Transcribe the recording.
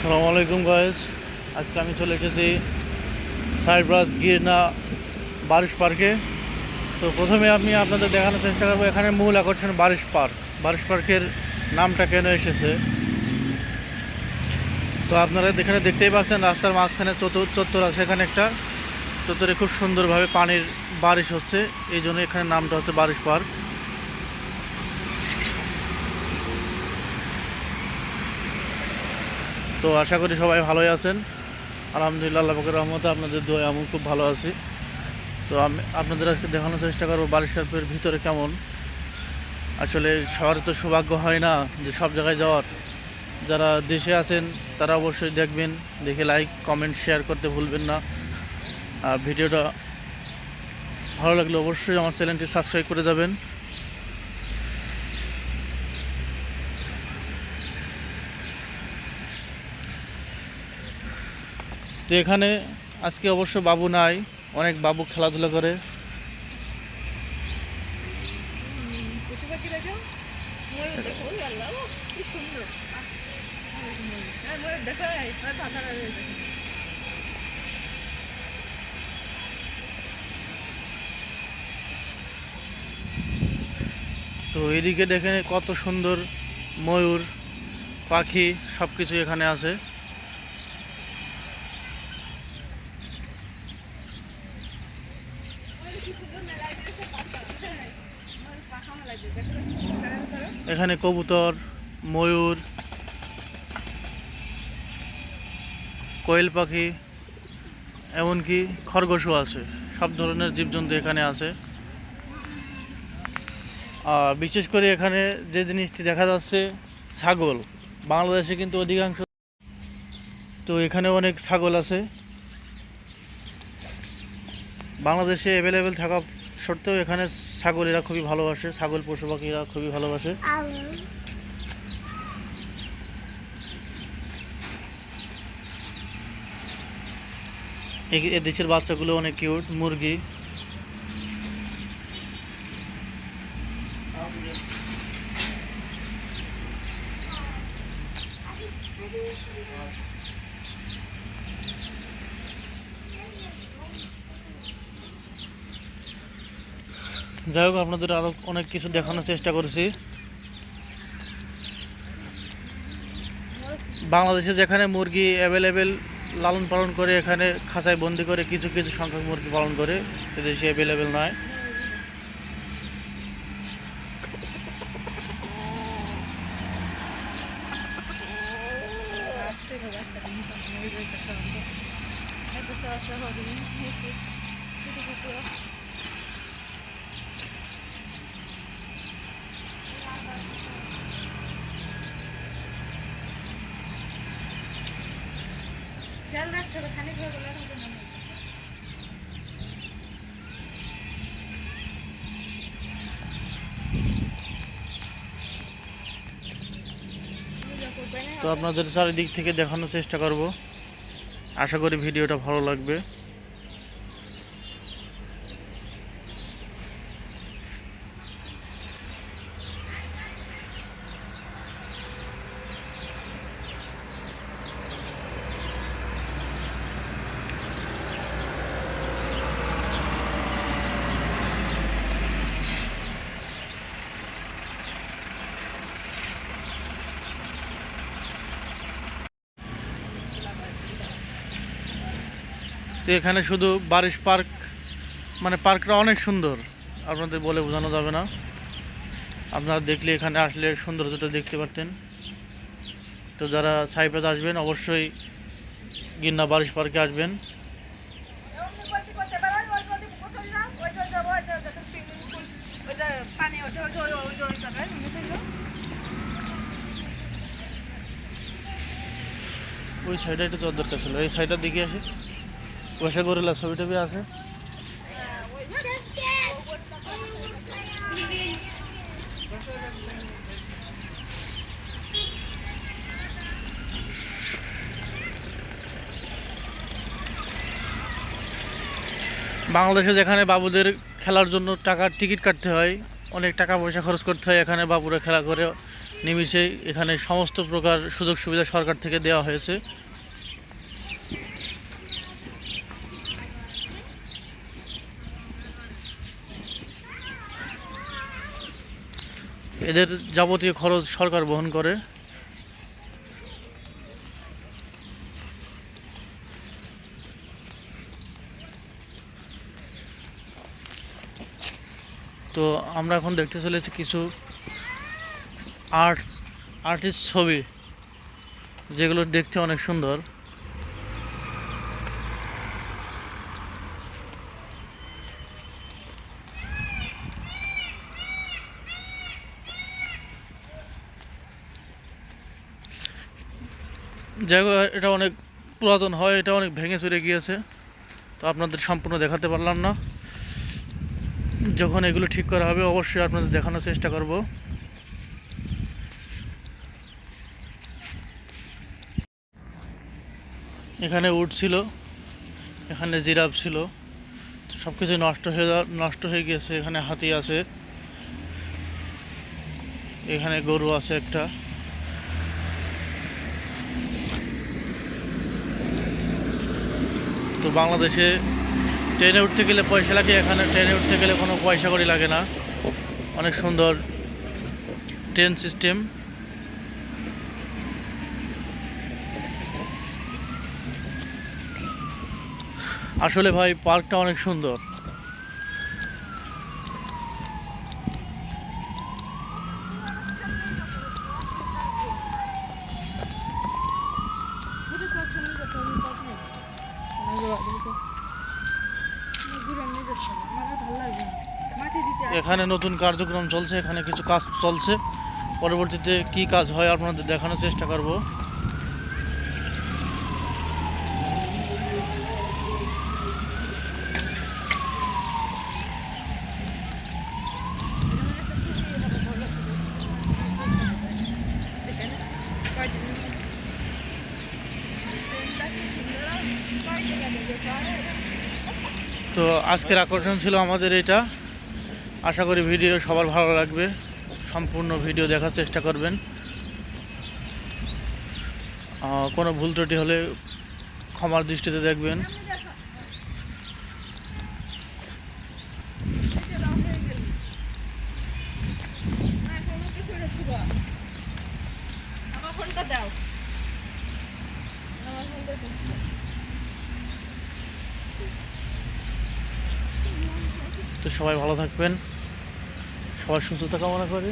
আসসালামু আলাইকুম গাইস। আজকে আমি চলে এসেছি সাইপ্রাস গিরনা বারিশ পার্কে। তো প্রথমে আমি আপনাদের দেখানোর চেষ্টা করবো এখানে মূল আকর্ষণ বারিশ পার্ক। বারিশ পার্কের নামটা কেন এসেছে তো আপনারা এখানে দেখতেই পাচ্ছেন, রাস্তার মাঝখানে চত্বর আছে। এখানে একটা চত্বরে খুব সুন্দরভাবে পানির বারিশ হচ্ছে, এই জন্য এখানে নামটা হচ্ছে বারিশ পার্ক। তো আশা করি সবাই ভালোই আছেন। আলহামদুলিল্লাহ, আল্লাহ পাকের রহমতে আপনাদের দোয়ায় আমি খুব ভালো আছি। তো আমি আপনাদের আজকে দেখানোর চেষ্টা করবো বারিশ পার্কের ভিতরে কেমন। আসলে শহরে তো সৌভাগ্য হয় না যে সব জায়গায় যাওয়ার। যারা দেশে আছেন তারা অবশ্যই দেখবেন, দেখে লাইক কমেন্ট শেয়ার করতে ভুলবেন না। আর ভিডিওটা ভালো লাগলে অবশ্যই আমার চ্যানেলটি সাবস্ক্রাইব করে যাবেন। তো এখানে আজকে অবশ্য বাবু নাই, অনেক বাবু খেলাধুলা করে। তো এদিকে দেখেন কত সুন্দর ময়ূর পাখি সব কিছু এখানে আছে। এখানে কবুতর, ময়ূর, কোয়েল পাখি, এমনকি খরগোশও আছে। সব ধরনের জীবজন্তু এখানে আছে। আর বিশেষ করে এখানে যে জিনিসটি দেখা যাচ্ছে ছাগল। বাংলাদেশে কিন্তু অধিকাংশ, তো এখানে অনেক ছাগল আছে। বাংলাদেশে অ্যাভেলেবেল থাকা সত্ত্বেও এখানে ছাগল এরা খুবই ভালোবাসে, ছাগল পশু পাখিরা খুবই ভালোবাসে। এই দেশের বাচ্চাগুলো অনেক কিউট। মুরগি, যাই হোক আপনাদের আরো অনেক কিছু দেখানোর চেষ্টা করেছি। বাংলাদেশে যেখানে মুরগি অ্যাভেলেবেল লালন পালন করে, এখানে খাঁচায় বন্দি করে কিছু কিছু সংখ্যক মুরগি পালন করে, এদেশে অ্যাভেলেবেল নয়। তো আপনাদের চারিদিক থেকে দেখানোর চেষ্টা করব, আশা করি ভিডিওটা ভালো লাগবে। তো এখানে শুধু বারিশ পার্ক, মানে পার্কটা অনেক সুন্দর, আপনাদের বলে বোঝানো যাবে না। আপনারা দেখলে এখানে আসলে সৌন্দর্যটা দেখতে পারতেন। তো যারা সাইপ্রাস আসবেন অবশ্যই গিরনা বারিশ পার্কে আসবেন। ওই সাইডে একটু তোর দরকার ছিল, এই সাইডের দিকে আসে পয়সা করে ছবি টবি আছে। বাংলাদেশে যেখানে বাবুদের খেলার জন্য টাকার টিকিট কাটতে হয়, অনেক টাকা পয়সা খরচ করতে হয়, এখানে বাবুরা খেলা করে নিমিষেই এখানে সমস্ত প্রকার সুযোগ সুবিধা সরকার থেকে দেওয়া হয়েছে। এদের যাবতীয় খরচ সরকার বহন করে। তো আমরা এখন দেখতে চলেছি কিছু আর্টিস্ট ছবি, যেগুলো দেখতে অনেক সুন্দর। জায়গা এটা অনেক পুরাতন হয়, এটা অনেক ভেঙে চুরে গিয়েছে, তো আপনাদের সম্পূর্ণ দেখাতে পারলাম না। যখন এগুলো ঠিক করা হবে অবশ্যই আপনাদের দেখানোর চেষ্টা করব। এখানে উট ছিল, এখানে জিরাফ ছিল, সব কিছু নষ্ট হয়ে গিয়েছে। এখানে হাতি আছে, এখানে গরু আছে একটা। তো বাংলাদেশে ট্রেনে উঠতে গেলে পয়সা লাগে, এখানে ট্রেনে উঠতে গেলে কোনো পয়সা কড়ি লাগে না। অনেক সুন্দর ট্রেন সিস্টেম। আসলে ভাই পার্কটা অনেক সুন্দর। এখানে নতুন কার্যক্রম চলছে, এখানে কিছু কাজ চলছে, পরবর্তীতে কি কাজ হয় আপনাদের দেখানোর চেষ্টা করব। তো আজকের আকর্ষণ ছিল আমাদের এটা। আশা করি ভিডিও সবার ভালো লাগবে, সম্পূর্ণ ভিডিও দেখার চেষ্টা করবেন। কোনো ভুল ত্রুটি হলে ক্ষমার দৃষ্টিতে দেখবেন। তো সবাই ভালো থাকবেন, সবার সুস্থতা কামনা করি।